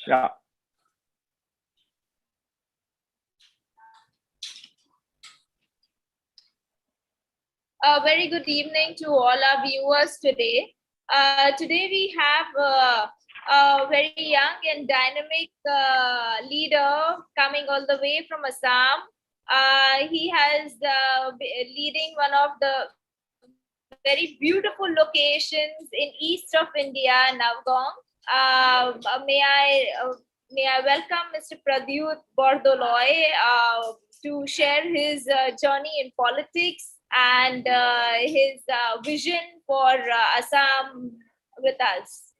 Yeah. A very good evening to all our viewers today. Today we have a very young and dynamic leader coming all the way from Assam. He has leading one of the very beautiful locations in east of India, Nowgong. May I welcome Mr. Pradyut Bordoloi to share his journey in politics and his vision for Assam with us.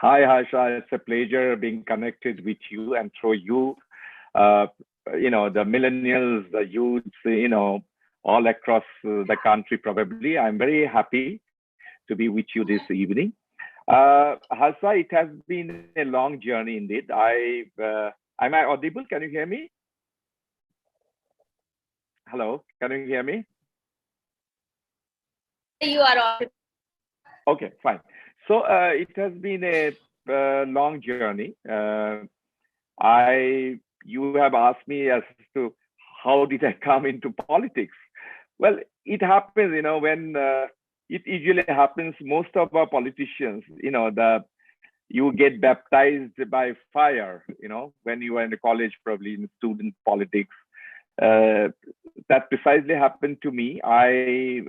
Hi, Harsha. It's a pleasure being connected with you and through you. The millennials, the youths, all across the country, probably. I'm very happy to be with you this evening. Harsha, it has been a long journey indeed. Am I audible? Can you hear me? Hello, can you hear me? You are audible. Okay, fine. So it has been a long journey. You have asked me as to how did I come into politics. Well, it happens, when it usually happens. Most of our politicians, you get baptized by fire. When you were in the college, probably in student politics. That precisely happened to me. I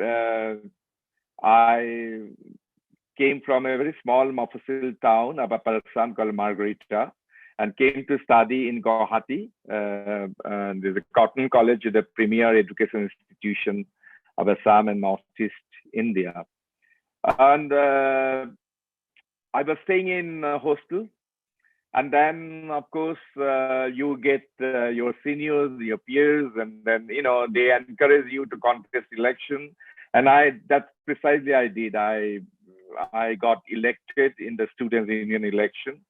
came from a very small Mofussil town of Assam called Margarita, and came to study in Guwahati. There's a Cotton College, the premier education institution of Assam and Northeast India. And I was staying in a hostel. And then, of course, you get your seniors, your peers, and then, they encourage you to contest election. And that's precisely I did. I got elected in the Students' Union election.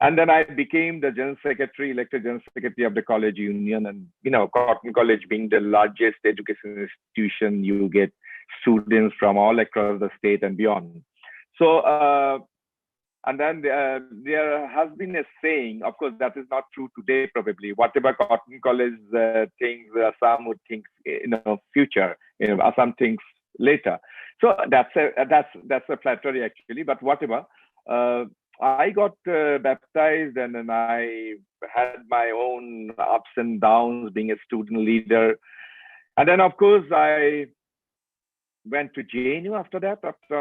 And then I became the elected general secretary of the college union. And, Cotton College being the largest education institution, you get students from all across the state and beyond. So, and then there has been a saying, of course, that is not true today, probably. Whatever Cotton College thinks, Assam would think in the future, Assam thinks later. So that's a flattery, actually, but whatever. I got baptized, and then I had my own ups and downs being a student leader. And then, of course, I went to JNU after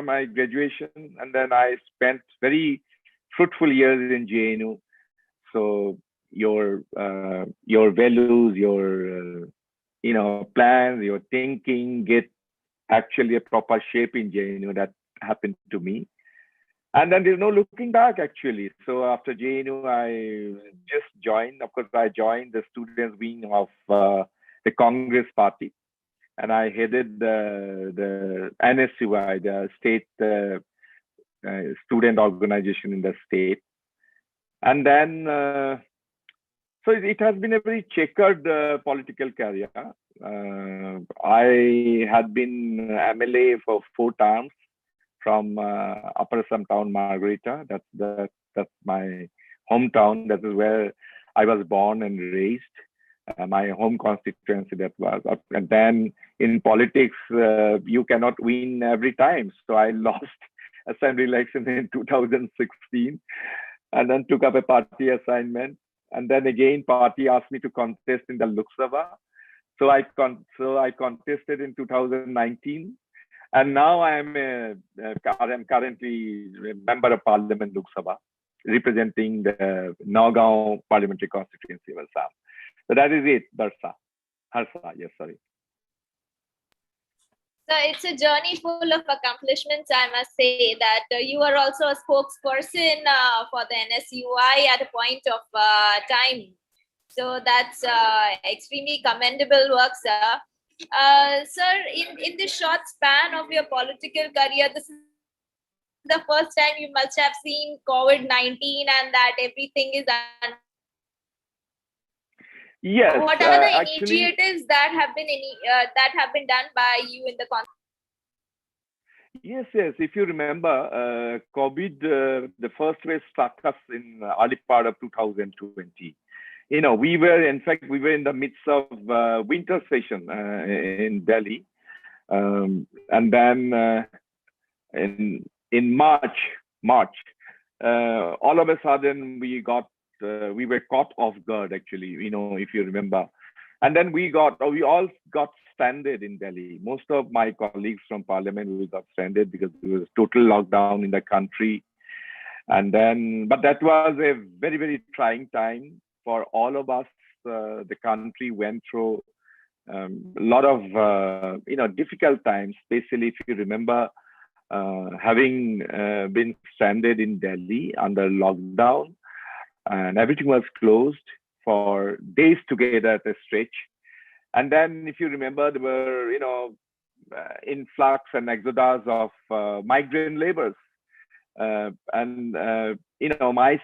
my graduation, and then I spent very fruitful years in JNU. So your values, your plans, your thinking get actually a proper shape in JNU. That happened to me. And then there's no looking back, actually. So after JNU, I just joined. Of course, I joined the students' wing of the Congress Party. And I headed the NSUI, the state student organization in the state. And then, so it has been a very checkered political career. I had been MLA for 4 terms from Upper Assam town, Margarita. That's my hometown. That is where I was born and raised. My home constituency that was. And then in politics, you cannot win every time. So I lost assembly election in 2016, and then took up a party assignment. And then again, party asked me to contest in the Lok Sabha. So I contested in 2019. And now I'm currently a member of Parliament Lok Sabha, representing the Nowgong parliamentary constituency of Assam. So that is it, Harsha, yes, sorry. So it's a journey full of accomplishments, I must say, that you are also a spokesperson for the NSUI at a point of time. So that's extremely commendable work, sir. Sir, in this short span of your political career, this is the first time you must have seen COVID-19 and that everything is under. Yes. What are the initiatives that have been done by you in the context? Yes, yes. If you remember, COVID, the first wave struck us in early part of 2020. In fact, we were in the midst of winter session in Delhi. And then in March, all of a sudden we were caught off guard, actually, if you remember. And then we all got stranded in Delhi. Most of my colleagues from parliament, we got stranded because there was total lockdown in the country. And then, but that was a very, very trying time for all of us. The country went through a lot of, difficult times, especially if you remember having been stranded in Delhi under lockdown, and everything was closed for days together at a stretch. And then, if you remember, there were, influx and exodus of migrant laborers. My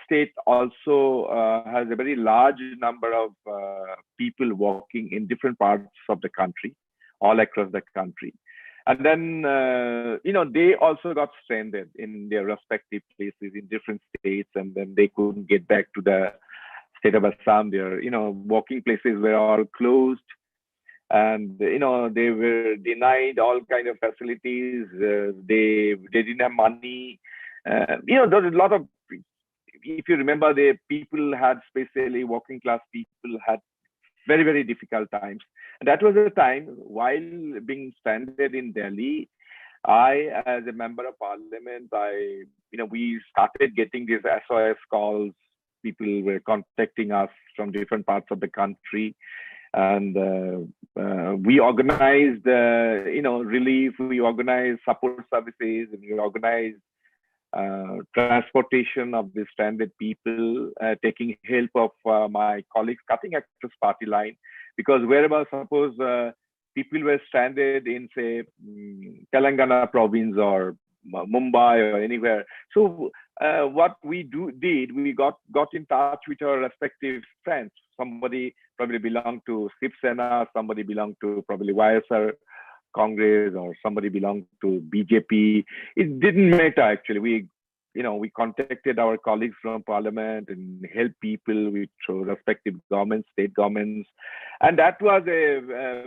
state also has a very large number of people working in different parts of the country, all across the country. And then, they also got stranded in their respective places in different states, and then they couldn't get back to the state of Assam. Their, working places were all closed, and they were denied all kind of facilities. They didn't have money. There's a lot of, if you remember, the people had, especially working class people, had very, very difficult times. And that was a time while being stranded in Delhi. I, as a member of parliament, we started getting these SOS calls. People were contacting us from different parts of the country. And we organized, relief, we organized support services, and we organized transportation of the stranded people, taking help of my colleagues cutting across party line, because wherever, suppose people were stranded in, say, Telangana province or Mumbai or anywhere. So what we did, we got in touch with our respective friends. Somebody probably belonged to Shiv Sena, somebody belonged to probably YSR Congress, or somebody belonged to BJP. It didn't matter, actually. We contacted our colleagues from parliament and helped people with respective governments, state governments. And that was a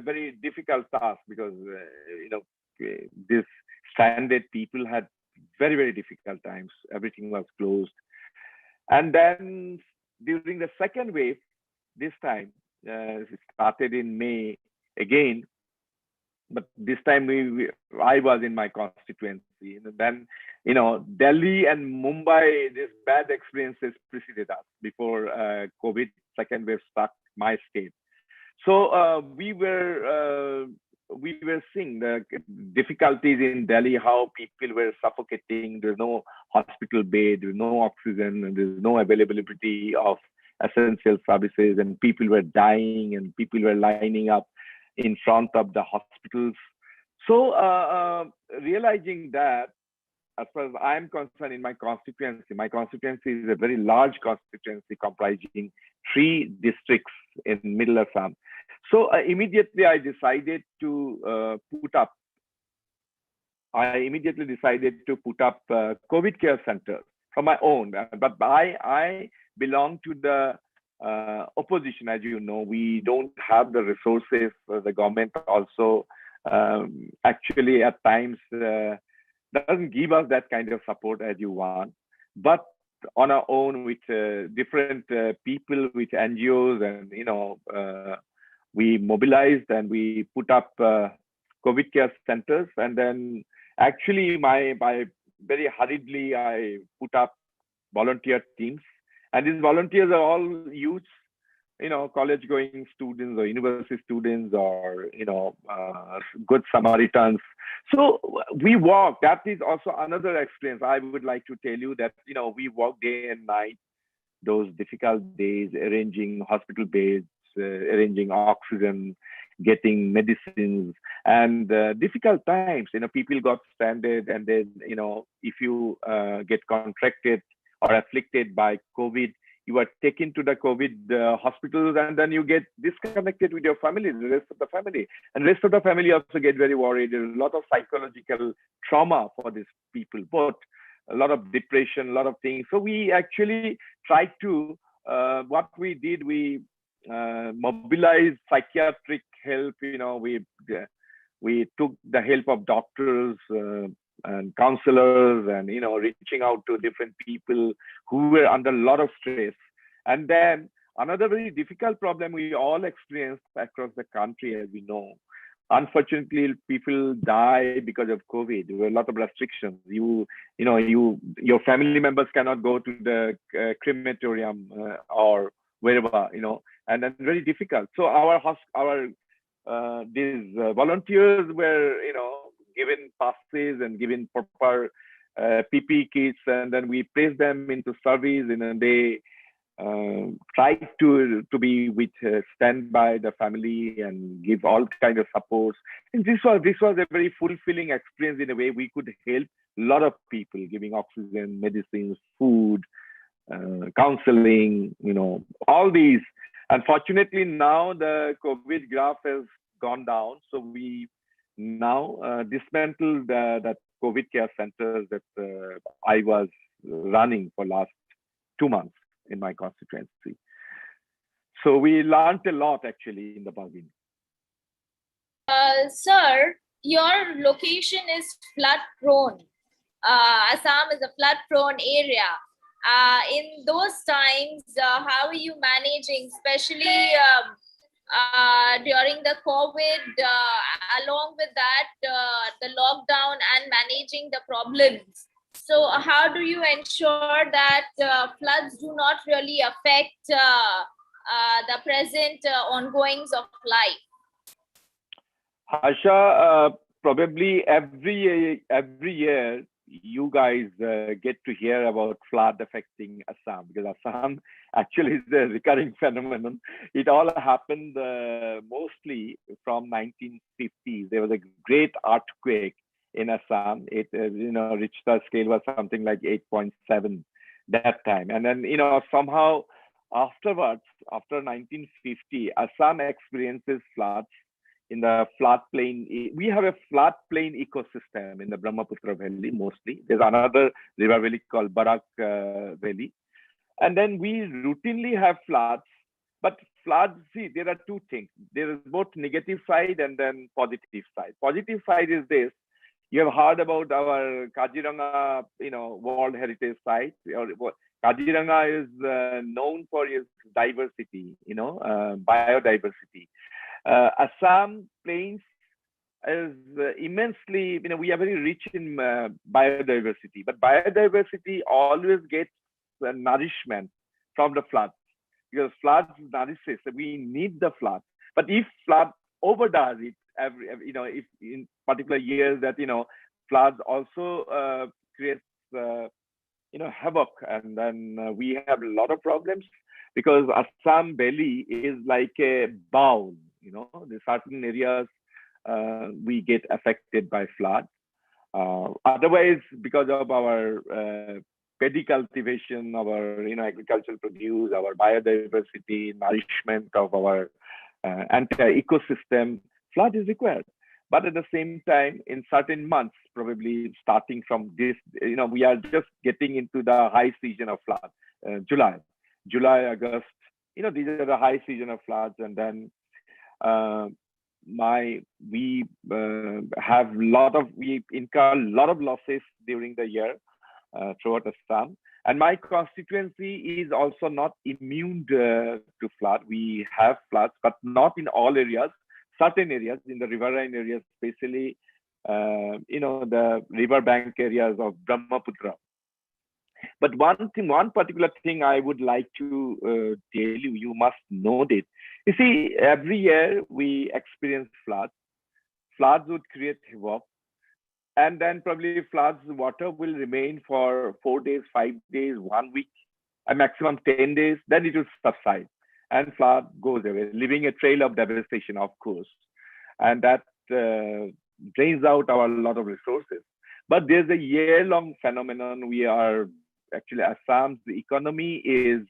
very difficult task, because, this stranded people had very, very difficult times. Everything was closed. And then during the second wave, this time, it started in May again. But this time I was in my constituency. And then, Delhi and Mumbai, this bad experiences preceded us before COVID second wave struck my state. So we were seeing the difficulties in Delhi, how people were suffocating. There's no hospital bed, there's no oxygen, and there's no availability of essential services, and people were dying, and people were lining up in front of the hospitals. So realizing that, as far as I'm concerned, in my constituency is a very large constituency comprising 3 districts in Middle Assam. So immediately I decided to put up COVID care centers from my own. But I belong to the opposition. As you know, we don't have the resources. The government also actually at times doesn't give us that kind of support as you want. But on our own, with different people, with NGOs, and we mobilized and we put up COVID care centers. And then actually by very hurriedly, I put up volunteer teams. And these volunteers are all youths, college going students or university students, or, good Samaritans. So we walk. That is also another experience. I would like to tell you that, we walk day and night, those difficult days, arranging hospital beds, arranging oxygen, getting medicines, and difficult times. People got stranded, and then, if you get contracted or afflicted by COVID, you are taken to the COVID hospitals, and then you get disconnected with your family, the rest of the family. And rest of the family also get very worried. There's a lot of psychological trauma for these people, both a lot of depression, a lot of things. So we actually tried to, what we did, we mobilized psychiatric help. We took the help of doctors and counselors, and reaching out to different people who were under a lot of stress. And then another very difficult problem we all experienced across the country, as we know. Unfortunately, people die because of COVID. There were a lot of restrictions. Your family members cannot go to the crematorium or wherever, and then very difficult. So these volunteers were, given passes and given proper PPE kits, and then we placed them into service, and they tried to be with stand by the family and give all kind of supports. And this was a very fulfilling experience. In a way, we could help a lot of people, giving oxygen, medicines, food, counseling, all these. Unfortunately, now the COVID graph has gone down, so we now dismantled that COVID care centers that I was running for last 2 months in my constituency. So we learned a lot actually in the bargain. Sir, your location is flood prone. Assam is a flood prone area. In those times, how are you managing, especially during the COVID, along with that, the lockdown and managing the problems? So how do you ensure that floods do not really affect the present ongoings of life? Harsha, probably every year you guys get to hear about flood affecting Assam, because Assam actually is a recurring phenomenon. It all happened mostly from 1950s. There was a great earthquake in Assam. It Richter scale was something like 8.7 that time, and then somehow afterwards, after 1950, Assam experiences floods in the floodplain. We have a floodplain ecosystem in the Brahmaputra Valley mostly. There's another river valley called Barak Valley. And then we routinely have floods. But floods, see, there are two things. There is both negative side and then positive side. Positive side is this. You have heard about our Kaziranga, World Heritage Site. Kaziranga is known for its diversity, biodiversity. Assam plains is immensely, we are very rich in biodiversity, but biodiversity always gets nourishment from the floods, because floods nourishes. So we need the flood. But if flood overdoes it, if in particular years that floods also creates havoc, and then we have a lot of problems, because Assam Valley is like a bowl. The certain areas we get affected by flood. Otherwise, because of our paddy cultivation, our agricultural produce, our biodiversity, nourishment of our entire ecosystem, flood is required. But at the same time, in certain months, probably starting from this, we are just getting into the high season of flood. July, August, these are the high season of floods, and then we incur a lot of losses during the year throughout Assam. And my constituency is also not immune to flood. We have floods, but not in all areas. Certain areas, in the riverine areas, especially the riverbank areas of Brahmaputra. But one particular thing I would like to tell you, you must know this. You see, every year we experience floods. Floods would create havoc. And then probably floods, water will remain for 4 days, 5 days, 1 week, a maximum 10 days. Then it will subside and flood goes away, leaving a trail of devastation, of course. And that drains out a lot of resources. But there's a year-long phenomenon we are actually Assam's economy is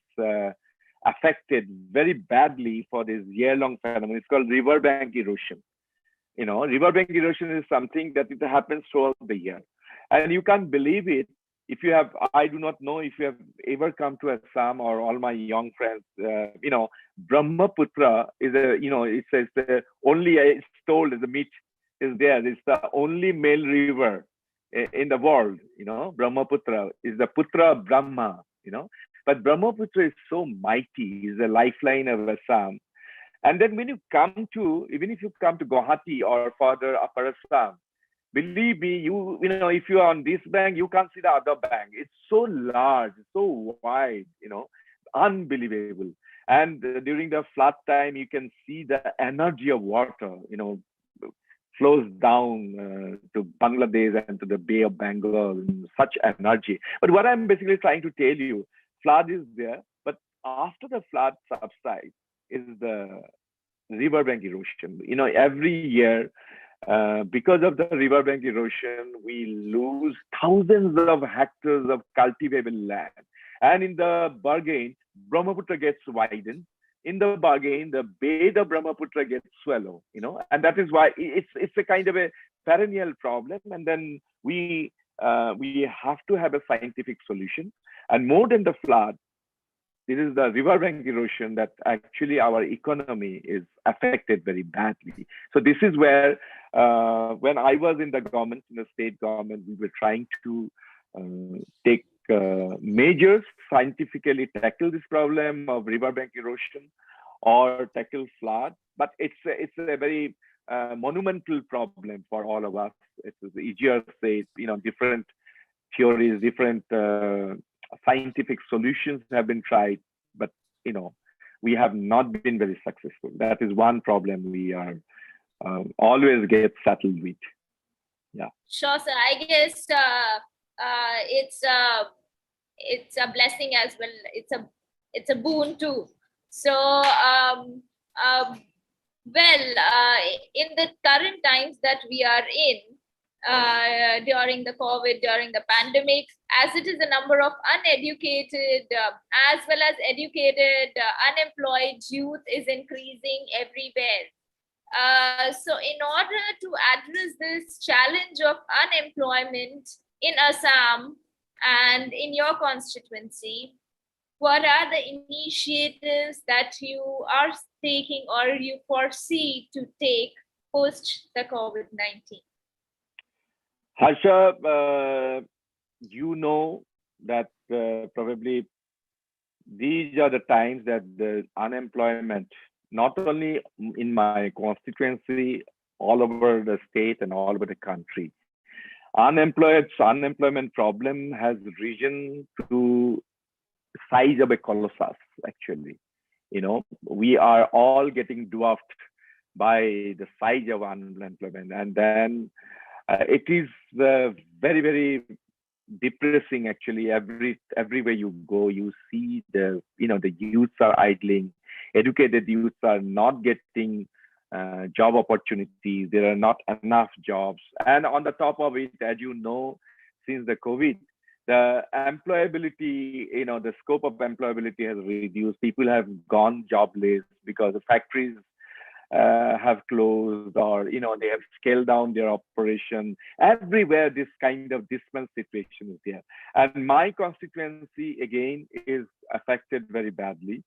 affected very badly for this year-long phenomenon. It's called riverbank erosion. Riverbank erosion is something that it happens throughout the year, and you can't believe it. If you have, I do not know if you have ever come to Assam, or all my young friends, Brahmaputra is it's the only, it's told the myth is there. It's the only male river in the world. Brahmaputra is the Putra of Brahma. But Brahmaputra is so mighty. Is the lifeline of Assam. And then when you come to, even if you come to Guwahati or further upper Assam, believe me, if you are on this bank, you can't see the other bank. It's so large, so wide, unbelievable. And during the flood time, you can see the energy of water, flows down to Bangladesh and to the Bay of Bengal, such energy. But what I'm basically trying to tell you, flood is there, but after the flood subsides is the riverbank erosion. Every year, because of the riverbank erosion, we lose thousands of hectares of cultivable land. And in the bargain, Brahmaputra gets widened. In the bargain, the bed of Brahmaputra gets swallowed, and that is why it's a kind of a perennial problem. And then we have to have a scientific solution. And more than the flood, this is the riverbank erosion that actually our economy is affected very badly. So this is where, when I was in the government, in the state government, we were trying to take measures, scientifically tackle this problem of riverbank erosion or tackle flood. But it's a very monumental problem for all of us. It's easier to say, different theories, different scientific solutions have been tried, but we have not been very successful. That is one problem we are always get settled with. Yeah. Sure, sir. I guess it's a blessing as well. It's a boon too. So in the current times that we are in, during the COVID, during the pandemic, as it is a number of uneducated as well as educated unemployed youth is increasing everywhere. So in order to address this challenge of unemployment in Assam and in your constituency, what are the initiatives that you are taking or you foresee to take post the COVID-19? Harsha, that probably these are the times that the unemployment, not only in my constituency, all over the state and all over the country, unemployment problem has risen to size of a colossus, actually. We are all getting dwarfed by the size of unemployment. And then it is very, very depressing, actually. Everywhere you go, you see the youths are idling, educated youths are not getting job opportunities. There are not enough jobs. And on the top of it, as you know, since the COVID, the employability, the scope of employability has reduced. People have gone jobless because the factories have closed, or they have scaled down their operation. Everywhere this kind of dismal situation is there. And my constituency again is affected very badly.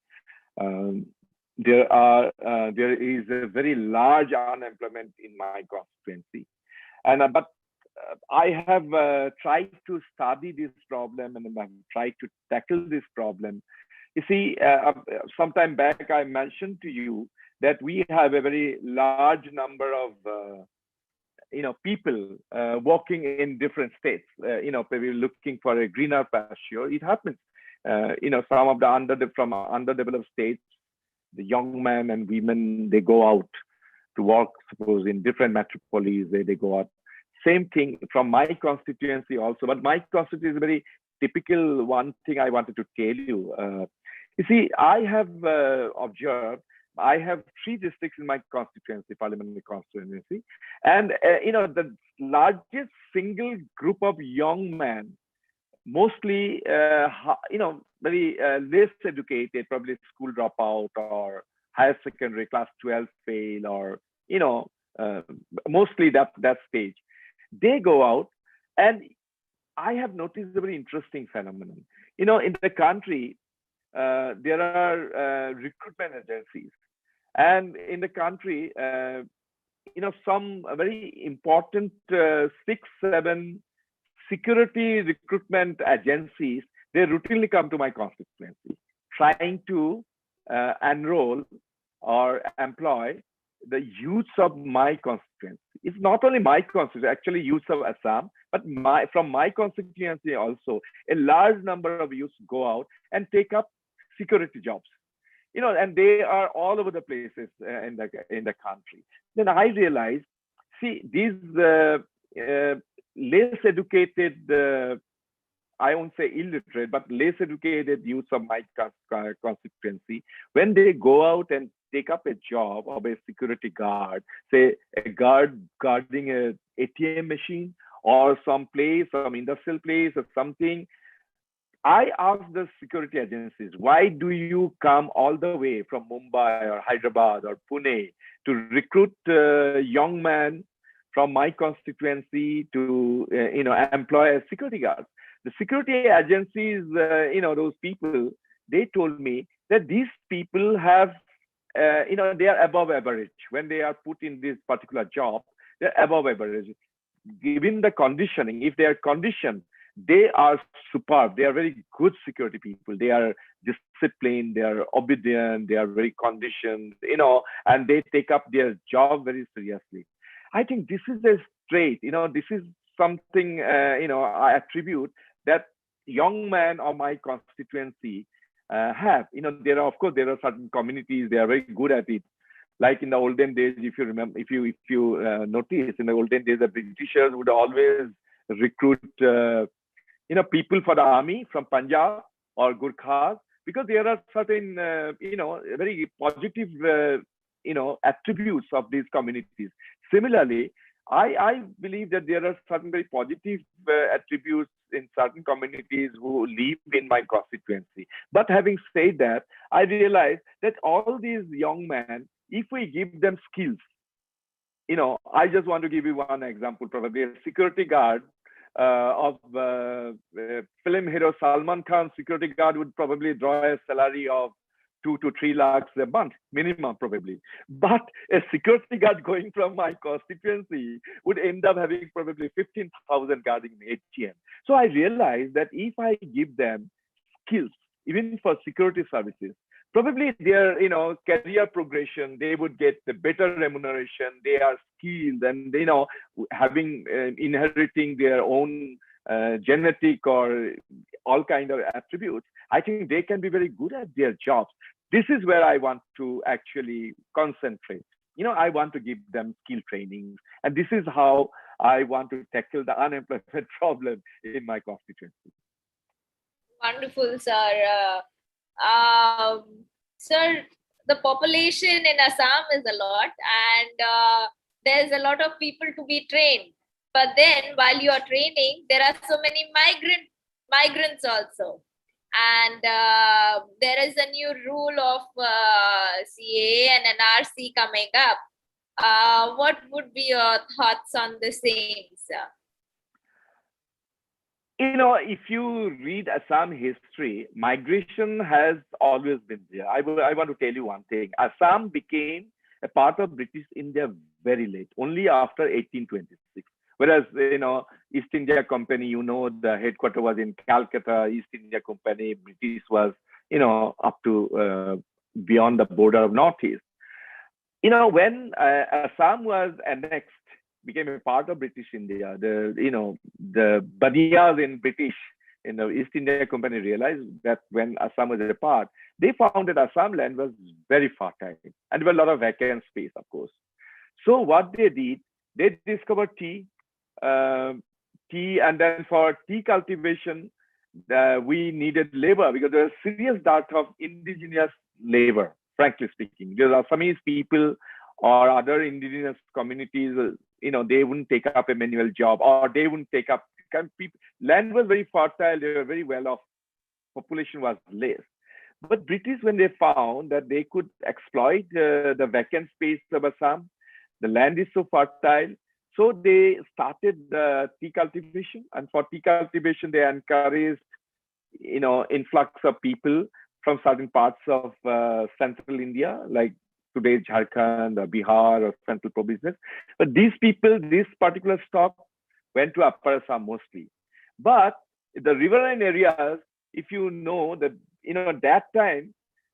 There is a very large unemployment in my constituency, and but I have tried to study this problem and I've tried to tackle this problem. You see, sometime back I mentioned to you that we have a very large number of people working in different states. Maybe looking for a greener pasture. It happens. Some of the from underdeveloped states, the young men and women, they go out to work, suppose in different metropolis, they go out. Same thing from my constituency also, but my constituency is a very typical one thing I wanted to tell you. You see, I have observed, I have 3 districts in my constituency, parliamentary constituency, and the largest single group of young men mostly, very less educated, probably school dropout or higher secondary class 12 fail, or uh, mostly that stage. They go out, and I have noticed a very interesting phenomenon. In the country, there are recruitment agencies, and in the country, some very important 6, 7 security recruitment agencies, they routinely come to my constituency trying to enroll or employ the youths of my constituency. It's not only my constituency, actually youths of Assam, but from my constituency also, a large number of youths go out and take up security jobs. And they are all over the places in the country. Then I realized, see, these less educated, I won't say illiterate, but less educated youths of my constituency, when they go out and take up a job of a security guard, say a guard guarding a ATM machine or some place, some industrial place or something, I ask the security agencies, why do you come all the way from Mumbai or Hyderabad or Pune to recruit young men from my constituency to employ as security guards? The security agencies, those people, they told me that these people have, they are above average. When they are put in this particular job, they're above average. Given the conditioning, if they are conditioned, they are superb. They are very good security people. They are disciplined, they are obedient, they are very conditioned, and they take up their job very seriously. I think this is a trait, this is something, I attribute that young men of my constituency have. There are, of course, there are certain communities, they are very good at it. Like in the olden days, if you remember, if you notice, in the olden days, the Britishers would always recruit, people for the army from Punjab or Gurkhas, because there are certain, very positive, attributes of these communities. Similarly, I believe that there are certain very positive attributes in certain communities who live in my constituency. But having said that, I realize that all these young men, if we give them skills, I just want to give you one example. Probably a security guard of film hero Salman Khan's security guard would probably draw a salary of 2 to 3 lakhs a month minimum, probably. But a security guard going from my constituency would end up having probably 15,000 guarding an ATM. So I realized that if I give them skills, even for security services, probably their career progression, they would get the better remuneration. They are skilled, and having inheriting their own genetic or all kind of attributes, I think they can be very good at their jobs. This is where I want to actually concentrate. I want to give them skill training, and this is how I want to tackle the unemployment problem in my constituency. Wonderful, sir. Sir, the population in Assam is a lot, and there's a lot of people to be trained. But then, while you are training, there are so many migrants also, and there is a new rule of CA and NRC coming up. What would be your thoughts on the same, sir? If you read Assam history, migration has always been there. I want to tell you one thing. Assam became a part of British India very late, only after 1826. Whereas, East India Company, the headquarters was in Calcutta. East India Company, British was, up to beyond the border of Northeast. When Assam was annexed, became a part of British India, the Baniyas in East India Company realized that when Assam was a part, they found that Assam land was very fertile, and there were a lot of vacant space, of course. So what they did, they discovered tea, and then for tea cultivation, we needed labor because there was serious dearth of indigenous labor, frankly speaking. Because Assamese people or other indigenous communities, they wouldn't take up a manual job, or they wouldn't take up land was very fertile, they were very well off, population was less. But British, when they found that they could exploit the vacant space of Assam, the land is so fertile, so they started tea cultivation. And for tea cultivation, they encouraged, influx of people from certain parts of central India, like today's Jharkhand, or Bihar, or central provinces. But these people, this particular stock, went to Upper Assam mostly. But the riverine areas, if you know that, that time,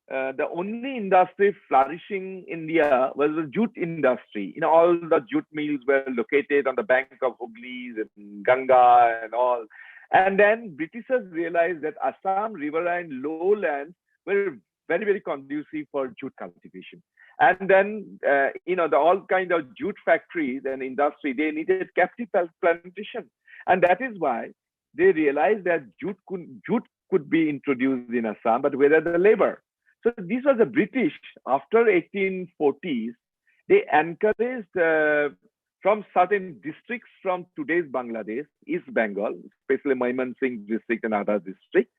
the only industry flourishing in India was the jute industry. All the jute mills were located on the bank of Hooghly and Ganga and all. And then Britishers realized that Assam riverine lowlands were very, very conducive for jute cultivation. And then, the all kind of jute factories and industry, they needed captive plantation. And that is why they realized that jute could be introduced in Assam, but where are the labor? So this was the British, after 1840s, they encouraged from certain districts from today's Bangladesh, East Bengal, especially Mymensingh district and other districts,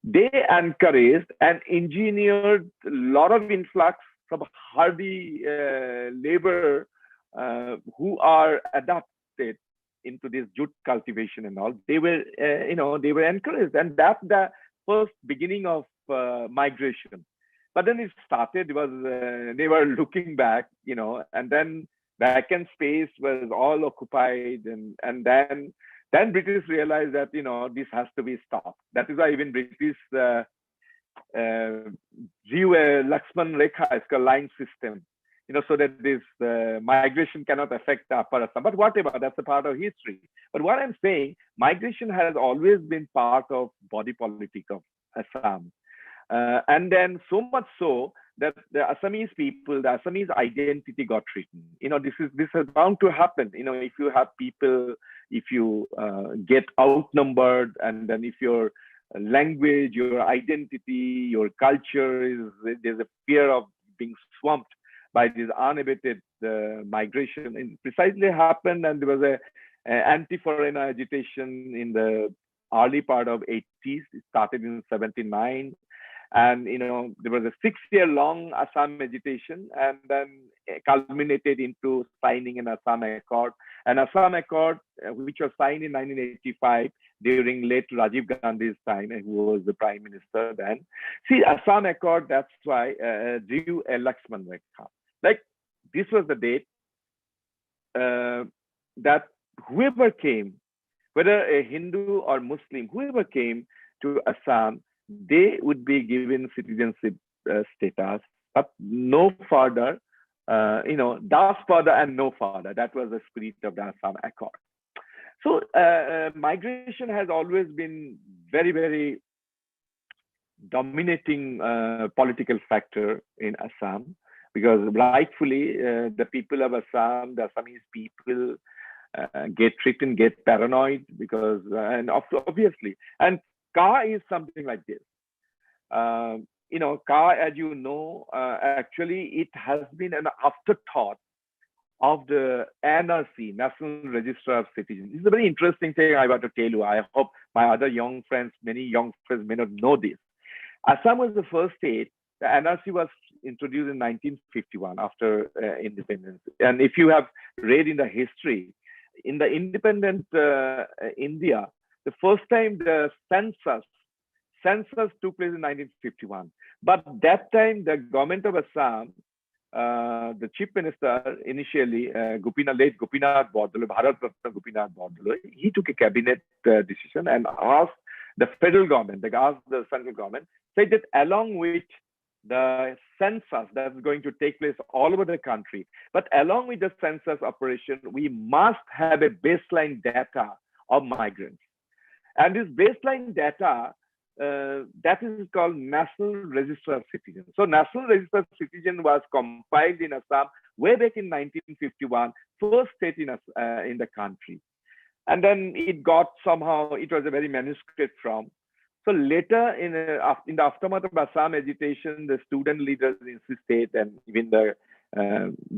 they encouraged and engineered a lot of influx from hardy labor who are adapted into this jute cultivation and all. They were, they were encouraged, and that's the first beginning of migration. But then it started, they were looking back, and then vacant space was all occupied, and then British realized that, this has to be stopped. That is why even British drew a Lakshman Rekha, it's a line system, so that this migration cannot affect the Upper Assam. But whatever, that's a part of history. But what I'm saying, migration has always been part of body politic of Assam. And then so much so that the Assamese people, the Assamese identity got written. This is bound to happen. If you have people, if you get outnumbered, and then if your language, your identity, your culture there's a fear of being swamped by this unabated migration. And precisely happened, and there was a anti-foreigner agitation in the early part of 80s. It started in 79. And, there was a 6-year-long Assam agitation, and then culminated into signing an Assam Accord. An Assam Accord, which was signed in 1985 during late Rajiv Gandhi's time, who was the prime minister then. See, Assam Accord, that's why drew a Lakshman Rekha. Like, this was the date that whoever came, whether a Hindu or Muslim, whoever came to Assam, they would be given citizenship status, but no further, das further and no further. That was the spirit of the Assam Accord. So migration has always been very, very dominating political factor in Assam, because rightfully the people of Assam, the Assamese people, get threatened, get paranoid, because, and obviously, and Ka is something like this. Ka, as you know, actually it has been an afterthought of the NRC, National Register of Citizens. This is a very interesting thing I want to tell you. I hope my other young friends, many young friends may not know this. Assam was the first state. The NRC was introduced in 1951 after independence. And if you have read in the history, in the independent India, the first time the census took place in 1951. But that time, the government of Assam, the chief minister initially, late Gopinath Bordoloi, Bharat Ratna Gopinath Bordoloi, he took a cabinet decision and asked the federal government, asked the central government, said that along with the census that's going to take place all over the country, but along with the census operation, we must have a baseline data of migrants. And this baseline data, that is called National Register of Citizens. So National Register of Citizens was compiled in Assam way back in 1951, first state in the country. And then it got somehow, it was a very manuscript from. So later in the aftermath of Assam agitation, the student leaders insisted, and even the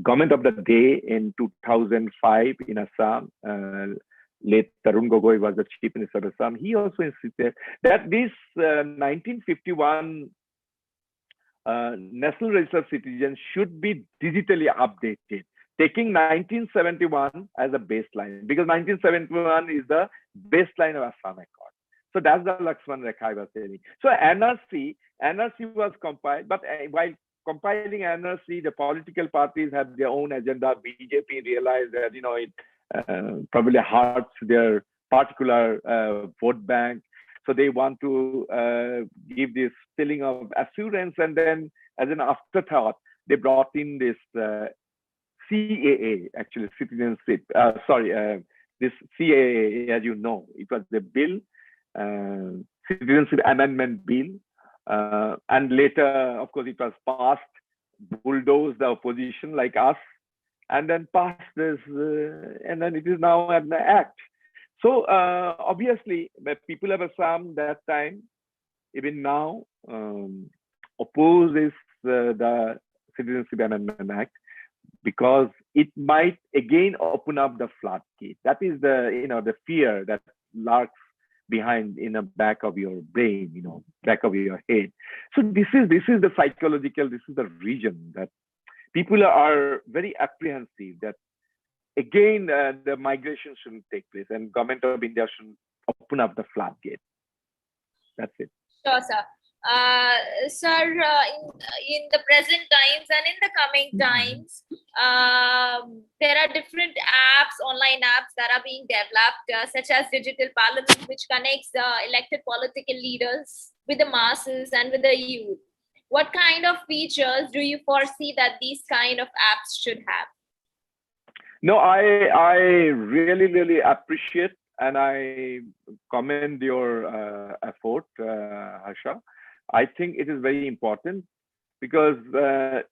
government of the day in 2005 in Assam, late Tarun Gogoi was the Chief Minister of Assam. He also insisted that this 1951 National Register of Citizens should be digitally updated, taking 1971 as a baseline, because 1971 is the baseline of Assam Accord. So that's the Lakshman Rekha I was saying. So NRC was compiled, but while compiling NRC, the political parties have their own agenda. BJP realized that, you know, it probably hurts their particular vote bank. So they want to give this feeling of assurance, and then as an afterthought, they brought in this CAA, actually citizenship. This CAA, as you know, it was the bill, Citizenship Amendment Bill, and later, of course, it was passed, bulldozed the opposition like us, and then passed this, and then it is now an act. So obviously, the people of Assam that time, even now, opposes the Citizenship Amendment Act, because it might again open up the floodgate. That is the, you know, the fear that lurks behind in the back of your brain, you know, back of your head. So this is the psychological, this is the reason that people are very apprehensive that again the migration shouldn't take place and government of India should open up the floodgate. That's it. Sure, sir. Sir, in the present times and in the coming times, there are different apps, online apps that are being developed, such as Digital Parliament, which connects elected political leaders with the masses and with the youth. What kind of features do you foresee that these kind of apps should have? No, I really appreciate and I commend your effort, Harsha. I think it is very important because,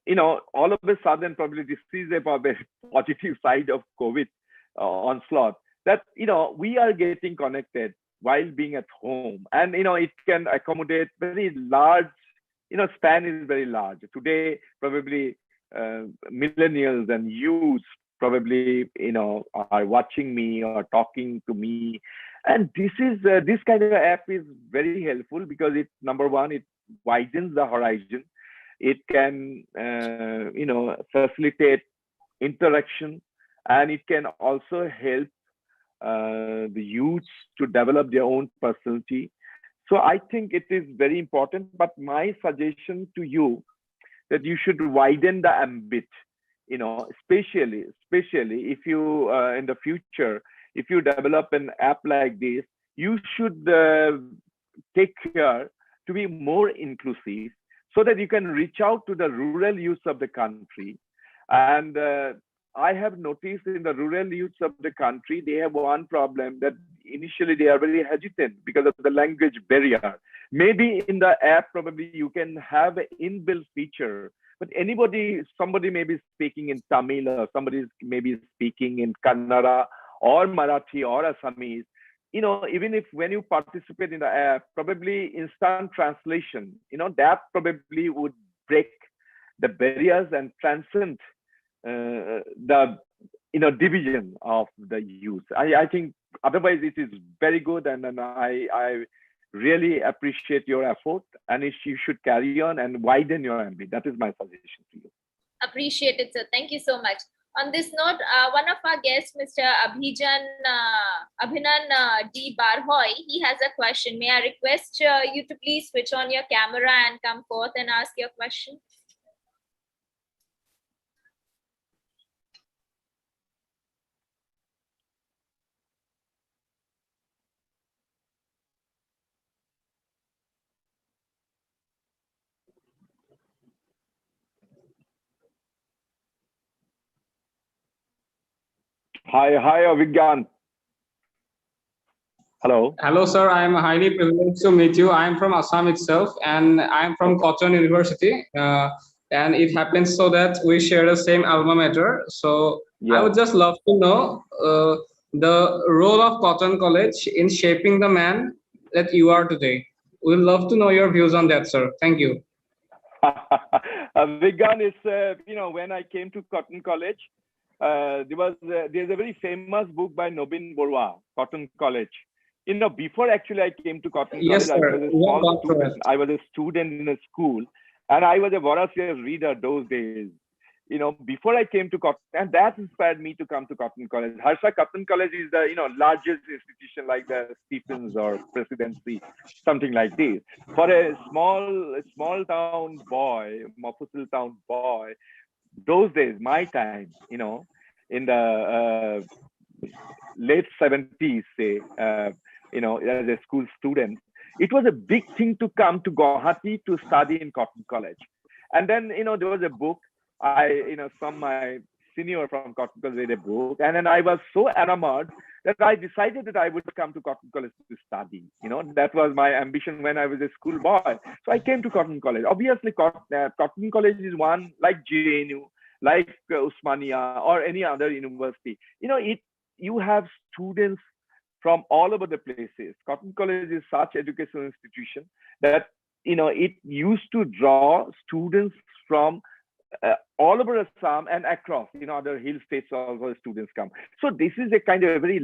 you know, all of a sudden, probably this is a positive side of COVID onslaught, that, you know, we are getting connected while being at home. And, you know, it can accommodate very large, you know, span is very large. Today, probably millennials and youth probably, you know, are watching me or talking to me. And this kind of app is very helpful because it, number one, it widens the horizon. It can, you know, facilitate interaction, and it can also help the youths to develop their own personality. So I think it is very important. But my suggestion to you that you should widen the ambit. You know, especially if you in the future, if you develop an app like this, you should take care to be more inclusive so that you can reach out to the rural youth of the country. And I have noticed in the rural youth of the country, they have one problem, that initially they are very hesitant because of the language barrier. Maybe in the app, probably you can have an inbuilt feature. But somebody may be speaking in Tamil, or somebody may be speaking in Kannada or Marathi or Assamese. You know, even if when you participate in the app, probably instant translation, you know, that probably would break the barriers and transcend the, you know, division of the youth. I think otherwise it is very good, and I really appreciate your effort, and you should carry on and widen your ambit. That is my suggestion to you. Appreciate it, sir. Thank you so much. On this note, one of our guests, Mr. Abhinan D. Barhoy, he has a question. May I request you to please switch on your camera and come forth and ask your question? Hi, Avigyan. Hello. Hello, sir. I am highly privileged to meet you. I am from Assam itself, and I am from Cotton University. And it happens so that we share the same alma mater. So yeah. I would just love to know the role of Cotton College in shaping the man that you are today. We'd love to know your views on that, sir. Thank you. Vigyan is, you know, when I came to Cotton College, there's a very famous book by Nobin Borwa, Cotton College. You know, before actually I came to Cotton Yes, College, sir. I was a small student. I was a student in a school, and I was a voracious reader those days. You know, before I came to Cotton, and that inspired me to come to Cotton College. Harsha, Cotton College is the largest institution like the Stephens or Presidency, something like this. For a small town boy, Mofussil town boy, those days, my time, in the late 70s, say, as a school student, it was a big thing to come to Guwahati to study in Cotton College. And then, there was a book, my senior from Cotton College read a book, and then I was so enamored that I decided that I would come to Cotton College to study. That was my ambition when I was a school boy. So I came to Cotton College. Obviously, Cotton College is one like JNU, like Usmania or any other university. You have students from all over the places. Cotton College is such educational institution that it used to draw students from all over Assam and across, other hill states also students come. So this is a kind of a very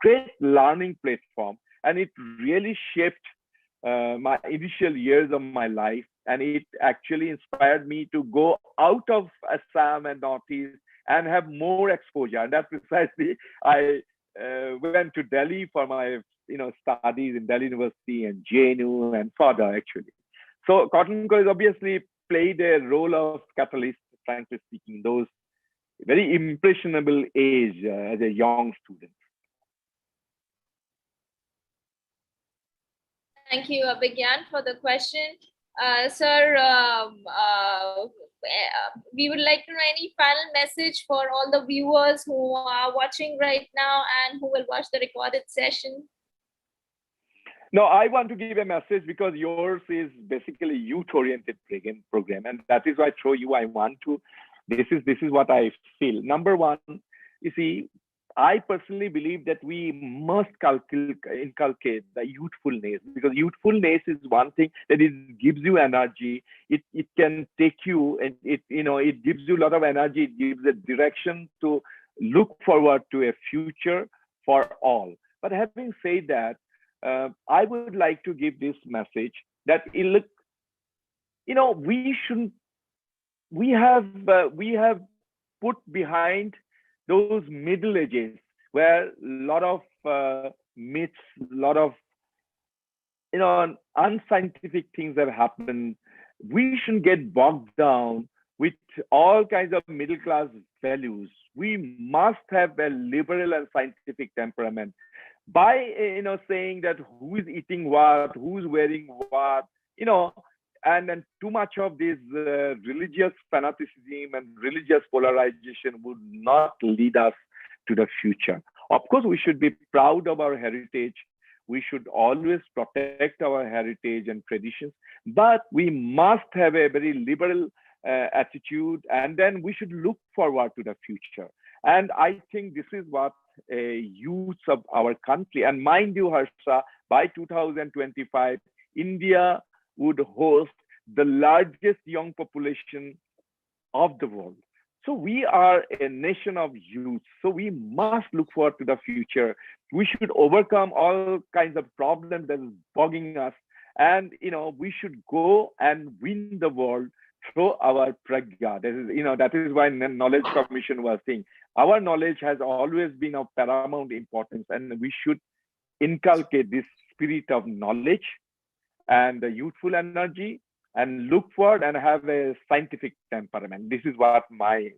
great learning platform, and it really shaped my initial years of my life, and it actually inspired me to go out of Assam and Northeast and have more exposure. And that's precisely I went to Delhi for my studies in Delhi University and JNU and further actually. So Cotton College obviously played a role of catalyst, frankly speaking, those very impressionable age as a young student. Thank you, Abhigyan, for the question. Sir, we would like to know any final message for all the viewers who are watching right now and who will watch the recorded session. No, I want to give a message because yours is basically youth-oriented program, and that is why through you I want to. This is what I feel. Number one, you see, I personally believe that we must inculcate the youthfulness, because youthfulness is one thing that it gives you energy. It can take you, and it gives you a lot of energy. It gives a direction to look forward to a future for all. But having said that, I would like to give this message that we have put behind those middle ages where a lot of myths, a lot of unscientific things have happened. We shouldn't get bogged down with all kinds of middle class values. We must have a liberal and scientific temperament. By saying that who is eating what, who's wearing what, and then too much of this religious fanaticism and religious polarization would not lead us to the future. Of course, we should be proud of our heritage. We should always protect our heritage and traditions, but we must have a very liberal attitude, and then we should look forward to the future. And I think this is what youths of our country, and mind you, Harsha, by 2025, India would host the largest young population of the world. So we are a nation of youth. So we must look forward to the future. We should overcome all kinds of problems that is bogging us. And, we should go and win the world through our pragya. That is why Knowledge Commission was saying, our knowledge has always been of paramount importance, and we should inculcate this spirit of knowledge and the youthful energy and look forward and have a scientific temperament. This is what my,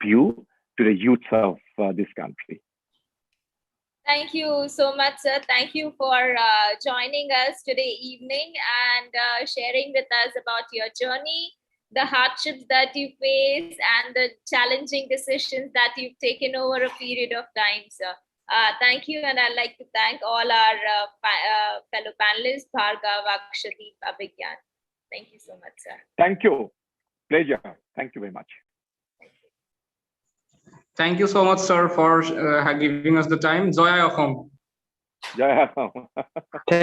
view to the youths of this country. Thank you so much, sir. Thank you for joining us today evening and sharing with us about your journey, the hardships that you face, and the challenging decisions that you've taken over a period of time, sir. Thank you, and I'd like to thank all our fellow panelists, Bhargav, Akshadeep, Abhigyan. Thank you so much, sir. Thank you. Pleasure. Thank you very much. Thank you so much, sir, for giving us the time. Joy Ahom. Jai Ahom. Thank